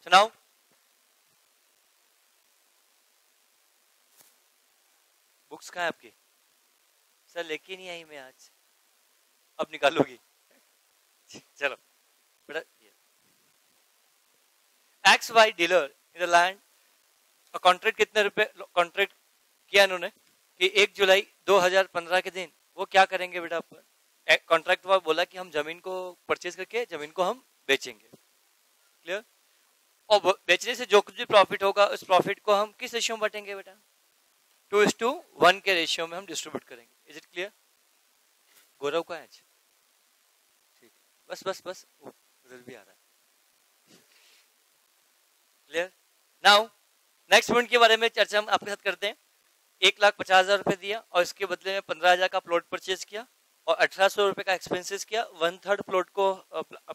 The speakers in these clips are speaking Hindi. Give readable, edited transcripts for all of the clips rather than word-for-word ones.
सुनाओ। बुक्स कहाँ है आपकी? सर लेके नहीं आई मैं आज। अब निकालोगी? चलो बेटा, X Y dealer in the land, contract कितने रुपए कॉन्ट्रैक्ट किया इन्होंने कि 1 जुलाई 2015 के दिन वो क्या करेंगे बेटा? कॉन्ट्रैक्ट हुआ, बोला कि हम जमीन को परचेज करके जमीन को हम बेचेंगे। क्लियर? और बेचने से जो कुछ भी प्रॉफिट होगा उस प्रॉफिट को हम किस रेशियो में बांटेंगे बेटा? 2:1 के रेशियो में हम डिस्ट्रीब्यूट करेंगे। Is it clear? गौरव का है? ठीक, बस बस बस, उधर भी आ रहा है। क्लियर? नाउ नेक्स्ट पॉइंट के बारे में चर्चा हम आपके साथ करते हैं। 1,50,000 रुपए दिया और इसके बदले में 15,000 का प्लॉट परचेज किया और 1,800 रुपए का एक्सपेंसेस किया। 1/3 प्लॉट को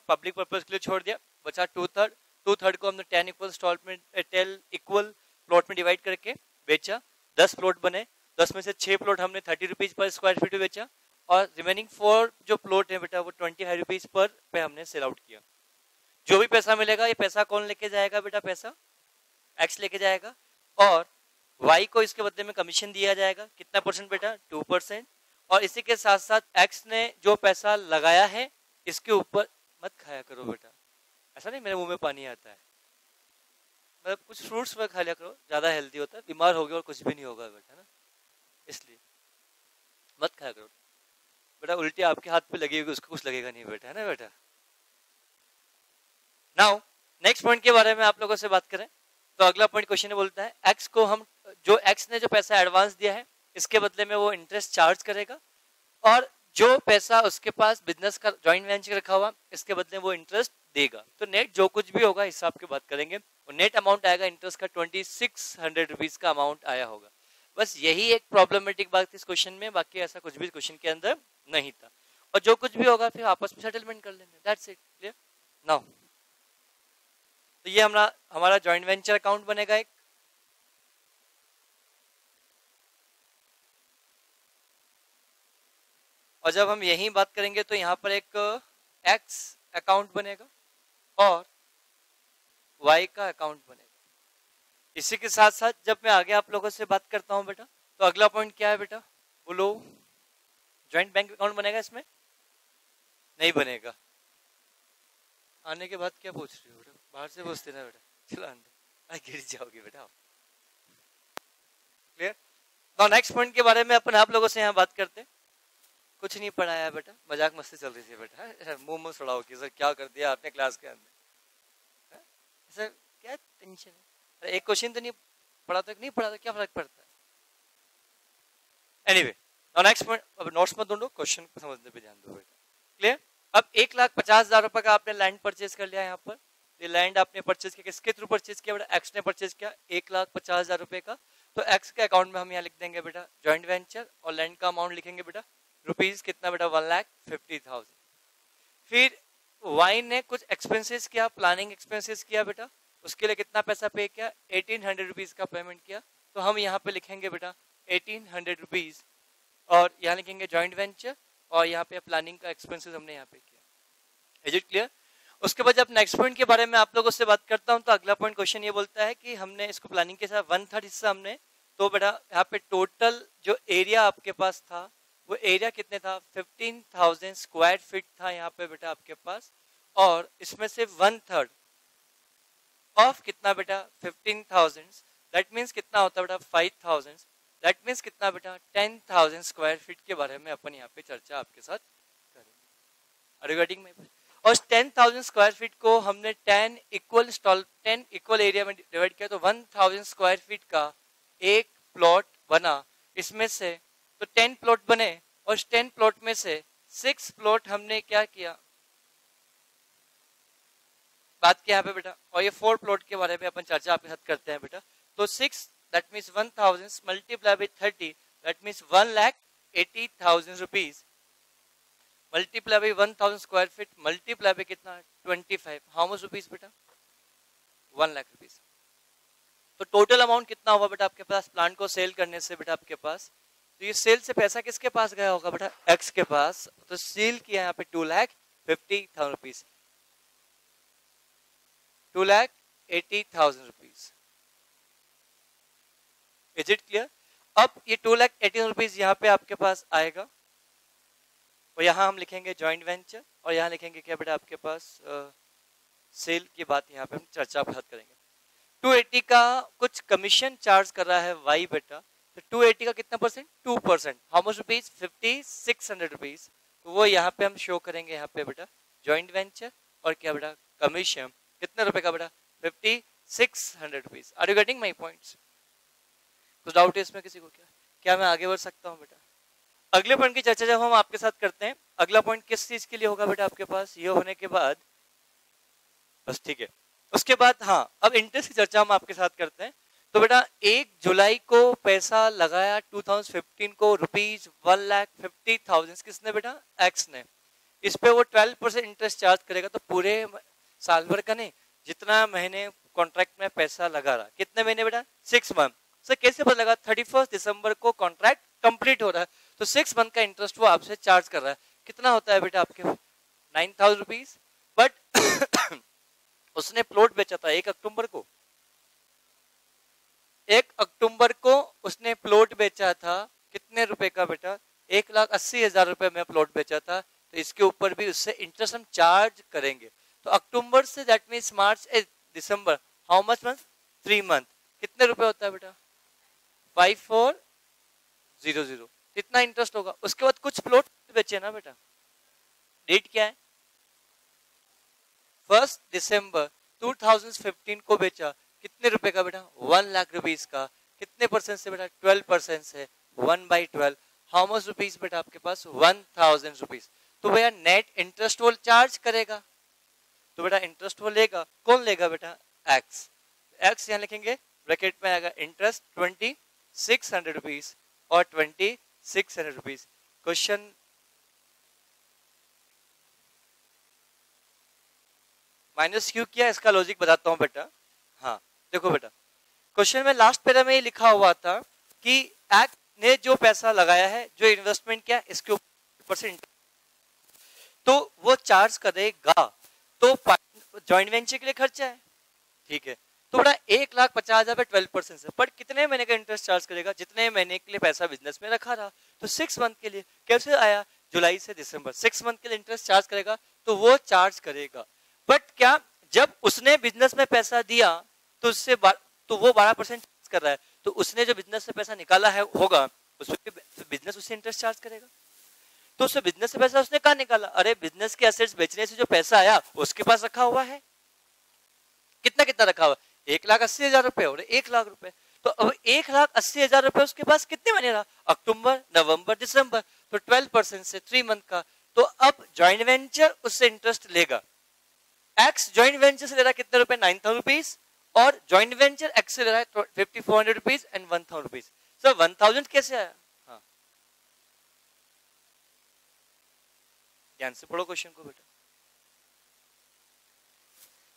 पब्लिक पर्पज के लिए छोड़ दिया, बचा 2/3 को हमने 10 इक्वल इंस्टॉलमेंट 10 इक्वल प्लॉट में डिवाइड करके बेचा। 10 प्लॉट बने, 10 में से 6 प्लॉट हमने 30 रुपीज पर स्क्वायर फीट बेचा और रिमेनिंग 4 जो प्लॉट है बेटा वो 25 रुपीज पर पे हमने सेल आउट किया। जो भी पैसा मिलेगा ये पैसा कौन लेके जाएगा बेटा? पैसा एक्स लेके जाएगा और वाई को इसके बदले में कमीशन दिया जाएगा। कितना परसेंट बेटा? 2%। और इसी के साथ साथ एक्स ने जो पैसा लगाया है इसके ऊपर मत खाया करो बेटा, ऐसा नहीं मेरे मुंह में पानी आता है, मतलब कुछ फ्रूट्स में खा लिया करो, ज्यादा हेल्दी होता है। बीमार होगे और कुछ भी नहीं होगा बेटा ना, इसलिए मत खाया करो बेटा। उल्टी आपके हाथ पे लगी होगी, उसको कुछ लगेगा नहीं बेटा, है ना बेटा। नाउ नेक्स्ट पॉइंट के बारे में आप लोगों से बात करें तो अगला पॉइंट क्वेश्चन बोलता है एक्स को हम जो एक्स ने जो पैसा एडवांस दिया है इसके बदले में वो इंटरेस्ट चार्ज करेगा और जो पैसा उसके पास बिजनेस का जॉइंट वेंचर रखा हुआ इसके बदले वो इंटरेस्ट देगा। तो नेट जो कुछ भी होगा हिसाब की बात करेंगे और नेट अमाउंट आएगा इंटरेस्ट का 2600 रुपीज का अमाउंट आया होगा। बस यही एक प्रॉब्लमेटिक बात थी इस क्वेश्चन में, बाकी ऐसा कुछ भी क्वेश्चन के अंदर नहीं था। और जो कुछ भी होगा फिर आपस में सेटलमेंट कर लेंगे, दैट्स इट। क्लियर? नाउ तो ये हमारा जॉइंट वेंचर अकाउंट बनेगा एक। और जब हम यही बात करेंगे तो यहाँ पर एक एक्स अकाउंट बनेगा और वाई का अकाउंट बनेगा। इसी के साथ साथ जब मैं आगे आप लोगों से बात करता हूँ बेटा तो अगला पॉइंट क्या है बेटा? बोलो। जॉइंट बैंक अकाउंट बनेगा इसमें? नहीं बनेगा। आने के बाद क्या पूछ रही हो बेटा? बाहर से पूछते ना बेटा, चलो अंदर गिर जाओगी बेटा। क्लियर? तो नेक्स्ट पॉइंट के बारे में अपन आप लोगों से यहाँ बात करते हैं। कुछ नहीं पढ़ाया बेटा, मजाक मस्ती चल रही थी बेटा, मुंह सड़ाओ कि सर क्या कर दिया आपने क्लास के अंदर, सर क्या टेंशन है? अरे एक क्वेश्चन तो नहीं पढ़ा था, नहीं पढ़ा था, क्या फर्क पड़ता है? एनीवे नेक्स्ट पॉइंट, अब नोट्स मत ढूंढो, क्वेश्चन को समझने पे ध्यान दो बेटा। क्लियर? अब 1,50,000 रुपए का आपने लैंड परचेज कर लिया। यहाँ पर ये लैंड आपने परचेज किया, किसके थ्रू परचेज किया बेटा? एक्स ने परचेज किया 1,50,000 रुपए का। तो एक्स के अकाउंट में हम यहाँ लिख देंगे बेटा जॉइंट वेंचर और लैंड का अमाउंट लिखेंगे बेटा रुपीज कितना बेटा? 1,50,000। फिर वाई ने कुछ एक्सपेंसेस किया, प्लानिंग एक्सपेंसेस किया बेटा, उसके लिए कितना पैसा पे किया? 1,800 रुपीज का पेमेंट किया। तो हम यहाँ पे लिखेंगे बेटा 1,800 रुपीज और यहाँ लिखेंगे जॉइंट वेंचर और यहाँ पे प्लानिंग का एक्सपेंसेस हमने यहाँ पे किया। Is it clear? उसके बाद जब नेक्स्ट पॉइंट के बारे में आप लोगों से बात करता हूँ तो अगला पॉइंट क्वेश्चन ये बोलता है कि हमने इसको प्लानिंग के साथ 1/3 हिस्सा हमने, तो बेटा यहाँ पे टोटल जो एरिया आपके पास था वो एरिया कितने था? 15,000 स्क्वायर फीट था यहाँ पे बेटा आपके पास। और इसमें से 1/3 ऑफ कितना बेटा? 15,000, दैट मीन्स कितना होता है बेटा? 5,000, दैट मीन्स कितना बेटा? 10,000 स्क्वायर फीट के बारे में अपन यहाँ पे चर्चा आपके साथ करेंगे। और 10,000 स्क्वायर फीट को हमने 10 इक्वल एरिया में डिवाइड किया तो 1,000 स्क्वायर फीट का एक प्लॉट बना। इसमें से तो 10 प्लॉट बने और 10 प्लॉट में से 6 प्लॉट हमने क्या किया? बात किया यहाँ पे बेटा। और ये 4 प्लॉट के बारे में अपन चर्चा आपके साथ करते हैं बेटा। तो 6 that means 1,000 multiply by 30 that means 1,80,000 rupees multiply by 1,000 square feet multiply by कितना? 25। हाउ मच रुपीज बेटा? 1 लाख रुपीज। तो टोटल अमाउंट कितना होगा बेटा आपके पास प्लांट को सेल करने से बेटा आपके पास? तो ये सेल से पैसा किसके पास गया होगा बेटा? एक्स के पास। तो सेल किया यहाँ पे 2,50,000 rupees, 2,50,000 2,80,000 rupees. Is it clear? अब ये 2,80,000 रुपीज यहाँ पे आपके पास आएगा और यहाँ हम लिखेंगे जॉइंट वेंचर और यहाँ लिखेंगे क्या बेटा आपके पास सेल की बात यहाँ पे हम चर्चा बात करेंगे। 280 का कुछ कमीशन चार्ज कर रहा है वाई बेटा, तो 280 का कितना percent? 2%। How much rupees? 5,600 rupees. तो वो यहाँ पे हम शो करेंगे यहाँ पे बेटा जॉइंट वेंचर और क्या बेटा कमीशन कितने रुपए का बेटा? 5,600 rupees. Are you getting my points? कुछ डाउट है इसमें किसी को? क्या मैं आगे बढ़ सकता हूँ बेटा? अगले पॉइंट की चर्चा जब हम आपके साथ करते हैं, अगला पॉइंट किस चीज के लिए होगा बेटा आपके पास? ये होने के बाद बस ठीक है। उसके बाद हाँ अब इंटरेस्ट की चर्चा हम आपके साथ करते हैं। तो बेटा 1 जुलाई को पैसा लगाया 2015 को रुपीज 1,50,000 किसने बेटा? एक्स ने। इस पे वो 12% इंटरेस्ट चार्ज करेगा। तो पूरे साल भर का नहीं, जितना महीने कॉन्ट्रैक्ट में पैसा लगा रहा, कितने महीने बेटा? 6 मंथ। सर कैसे पता लगा? 31 दिसंबर को कॉन्ट्रैक्ट कंप्लीट हो रहा है, तो 6 मंथ का इंटरेस्ट वो आपसे चार्ज कर रहा है। कितना होता है बेटा आपके? 9,000 रुपीज। बट उसने प्लॉट बेचा था 1 अक्टूबर को। 1 अक्टूबर को उसने प्लॉट बेचा था कितने रुपए का बेटा? 1,80,000 रुपए में प्लॉट बेचा था। तो इसके ऊपर भी उससे इंटरेस्ट हम चार्ज करेंगे। तो अक्टूबर से that means March December, how much month? 3 month. कितने रुपए होता है बेटा? 5,400। इतना इंटरेस्ट होगा। उसके बाद कुछ प्लॉट बेचे ना बेटा, डेट क्या है? 1 दिसंबर 2015 को बेचा। कितने रुपए का बेटा? 1 लाख रुपीज का। कितने परसेंट से बेटा? 12% से। 1/12 हाउ मच रुपीज बेटा आपके पास? 1,000 रुपीज। तो भैया नेट इंटरेस्ट वो चार्ज करेगा। तो बेटा इंटरेस्ट वो लेगा। कौन लेगा बेटा? एक्स। एक्स यहाँ लिखेंगे ब्रैकेट में आएगा इंटरेस्ट 2,600 रुपीज और 2,600 रुपीज। क्वेश्चन माइनस क्यों किया इसका लॉजिक बताता हूं बेटा। हाँ देखो बेटा, क्वेश्चन में लास्ट पैरा में लिखा हुआ था कि एक्ट ने जो पैसा लगाया है, जो इन्वेस्टमेंट किया, इसके ऊपर से तो वो चार्ज करेगा। तो जॉइंट वेंचर के लिए खर्चा है, ठीक है। तो बड़ा 1,50,000 पे 12% से, पर कितने महीने का इंटरेस्ट चार्ज करेगा? जितने महीने के लिए पैसा बिजनेस में रखा रहा। तो 6 मंथ के लिए कैसे आया? जुलाई से दिसंबर 6 मंथ के लिए इंटरेस्ट चार्ज करेगा। तो वो चार्ज करेगा। बट क्या जब उसने बिजनेस में पैसा दिया तो उससे तो वो 12% चार्ज कर रहा है। तो उसने जो बिजनेस से पैसा निकाला है होगा, उस पर बिजनेस उससे इंटरेस्ट चार्ज करेगा। तो उससे बिजनेस से पैसा उसने कहाँ निकाला? अरे बिजनेस के एसेट्स बेचने से जो पैसा आया उसके पास रखा हुआ है। कितना कितना रखा हुआ? 1,80,000 रुपए और 1 लाख रुपए। तो अब 1,80,000 रुपए उसके पास कितने महीने रहा? अक्टूबर, नवंबर, दिसंबर। तो 12% से 3 मंथ का। तो अब जॉइंट वेंचर उससे इंटरेस्ट लेगा। एक्स जॉइंट वेंचर से ले रहा है कितने रुपए? 9,000 रुपीज। और जॉइंट वेंचर एक्स से ले रहा है 5,400 रुपीज एंड 1,000 रुपीज। सर 1,000 कैसे आया? हाँ ध्यान से पढ़ो क्वेश्चन को बेटा,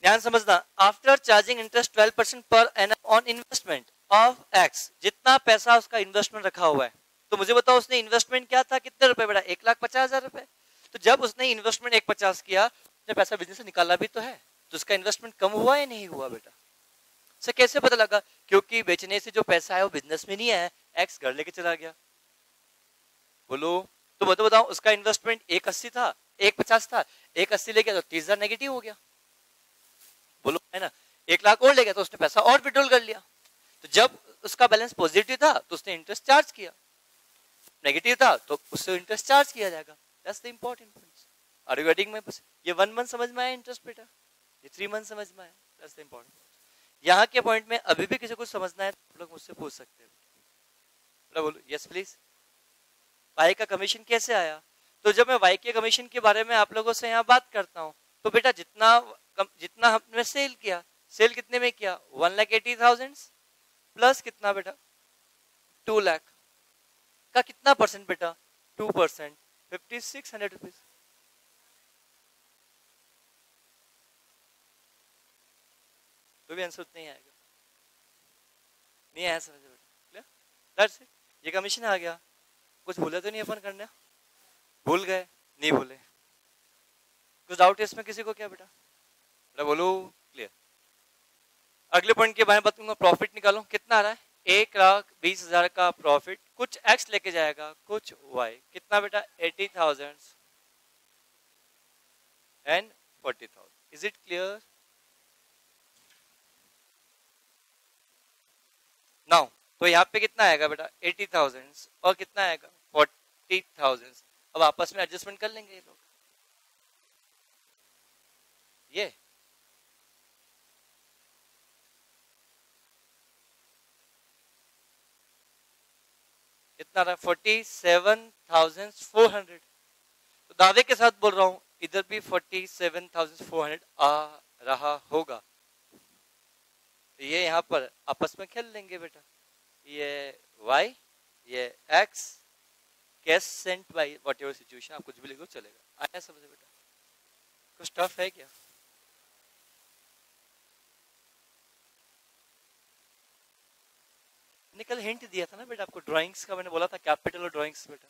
ध्यान समझना। After charging interest 12% per annum on investment of x, जितना पैसा उसका इन्वेस्टमेंट रखा हुआ है। तो मुझे बताओ उसने इन्वेस्टमेंट क्या था? कितने रुपए बेटा? 1,50,000 रुपए। तो जब उसने इन्वेस्टमेंट 1,50 किया, उसने पैसा बिजनेस से निकाला भी तो है। तो उसका इन्वेस्टमेंट कम हुआ या नहीं हुआ बेटा? सर कैसे पता लगा? क्योंकि बेचने से जो पैसा है वो बिजनेस में नहीं है, एक्स घर लेके चला गया। बोलो तो बताओ उसका इन्वेस्टमेंट 1,80 था, 1,50 था, 1,80 ले गया तो 30,000 नेगेटिव हो गया। बोलो है ना, 1 लाख और ले गया तो उसने पैसा और विड्रॉल कर लिया। तो जब उसका बैलेंस पॉजिटिव था तो उसने इंटरेस्ट चार्ज किया, नेगेटिव था तो उससे इंटरेस्ट चार्ज किया जाएगा। That's the important point. Are you getting my? ये 1 मंथ समझ में आया इंटरेस्ट बेटा, ये 3 मंथ समझ में आया। That's the important. यहाँ के पॉइंट में अभी भी किसी को समझना है तो आप लोग मुझसे पूछ सकते हैं। बोलो यस प्लीज। वाई का कमीशन कैसे आया? तो जब मैं वाई के कमीशन के बारे में आप लोगों से यहाँ बात करता हूँ, तो बेटा जितना हमने सेल किया, सेल कितने में किया? 1,80,000 प्लस कितना बेटा? 2 लाख का कितना परसेंट बेटा? 2%, 5,600 रुपीज। तो भी आंसर उतना ही आएगा। नहीं आया समझ बेटा? That's it. ये कमीशन आ गया। कुछ भूले तो नहीं अपन करने? भूल गए? नहीं भूले। कुछ डाउट है इसमें किसी को क्या बेटा? बोलो क्लियर। अगले पॉइंट के बारे में बताऊंगा, प्रॉफिट निकालो कितना आ रहा है 1,20,000 का प्रॉफिट, कुछ एक्स लेके जाएगा कुछ वाई, कितना बेटा 80,000 and 40,000। Is it clear? Now तो यहाँ पे कितना आएगा बेटा 80,000 और कितना आएगा 40,000। अब आपस में एडजस्टमेंट कर लेंगे ये लोग। ये कितना रहा 47,400। तो दावे के साथ बोल रहा हूं इधर भी 47,400 आ रहा होगा। तो ये यहाँ पर आपस में खेल लेंगे बेटा, ये y ये x, cash Saint by what ever situation, आप कुछ भी लिखो चलेगा। आया समझ बेटा? कुछ टफ है क्या? मैंने कल हिंट दिया था ना बेटा आपको ड्राइंग्स का, मैंने बोला था कैपिटल और ड्राइंग्स बेटा,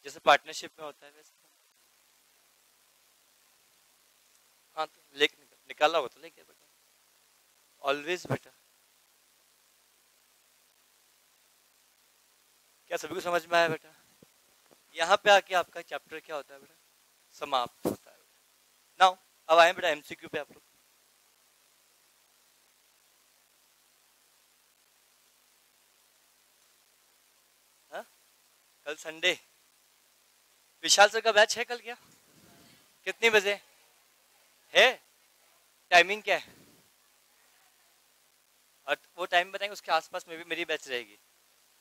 जैसे पार्टनरशिप में होता है वैसे। हाँ तो निकाला होगा तो लेके बेटा, ऑलवेज बेटा। क्या सभी को समझ में आया बेटा? यहाँ पे आके आपका चैप्टर क्या होता है बेटा, समाप्त होता है बेटा। नाउ अब आए बेटा एमसीक्यू पे आप लोग। हाँ कल संडे, विशाल सर का बैच है कल क्या? कितने बजे है? टाइमिंग क्या है? और वो टाइम बताएंगे उसके आसपास में भी मेरी बैच रहेगी,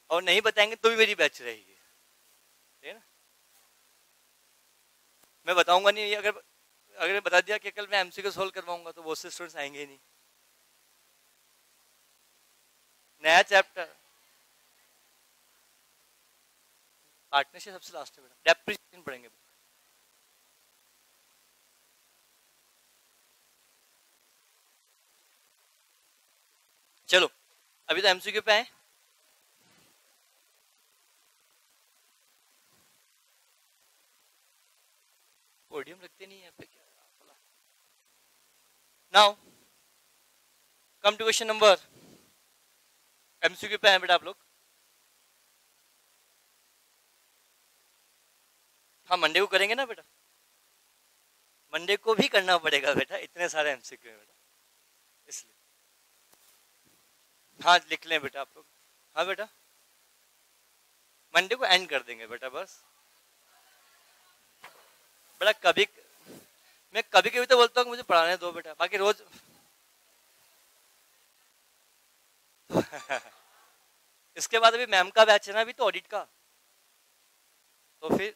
और नहीं बताएंगे तो भी मेरी बैच रहेगी, ठीक है ना? मैं बताऊंगा नहीं, अगर बता दिया कि कल मैं एमसीक्यू सोल्व करवाऊंगा तो वो से स्टूडेंट्स आएंगे ही नहीं। नया चैप्टर पार्टनरशिप सबसे लास्ट है बेटा, डेप्रिसिएशन पढ़ेंगे। चलो अभी तो एमसीक्यू पे आए। पोडियम रखते नहीं है पे क्या? Now come to question number, MCQ पे आए बेटा आप लोग। हाँ मंडे को करेंगे ना बेटा, मंडे को भी करना पड़ेगा बेटा, इतने सारे एमसीक्यू है बेटा इसलिए। हाँ लिख लें बेटा आप लोग। हाँ बेटा मंडे को एंड कर देंगे बेटा बस बेटा। मैं कभी कभी तो बोलता हूँ मुझे पढ़ाने दो बेटा, बाकी रोज इसके बाद अभी मैम का बैच है ना अभी तो ऑडिट का, तो फिर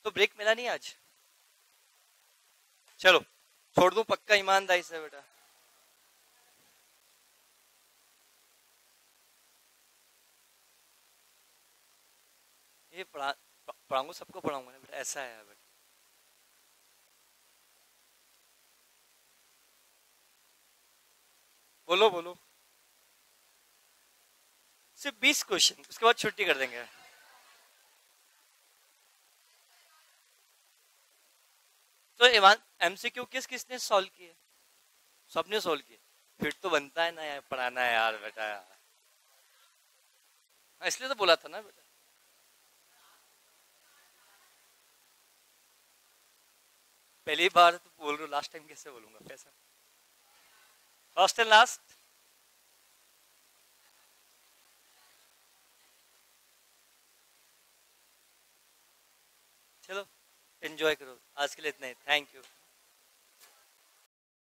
तो ब्रेक मिला नहीं आज। चलो छोड़ दूं पक्का ईमानदारी से बेटा। ये पढ़ाऊंगा सबको पढ़ाऊंगा बेटा, ऐसा है बेटा। बोलो बोलो। सिर्फ 20 क्वेश्चन, उसके बाद छुट्टी कर देंगे। तो एमसीक्यू किसने सॉल्व किए? सबने सॉल्व किए, फिर तो बनता है ना यार पढ़ाना है यार बेटा यार, इसलिए तो बोला था ना बेटा। पहली बार तो बोल रहा हूँ, लास्ट टाइम कैसे बोलूंगा पैसा? First and last. चलो एंजॉय करो, आज के लिए इतना ही, थैंक यू।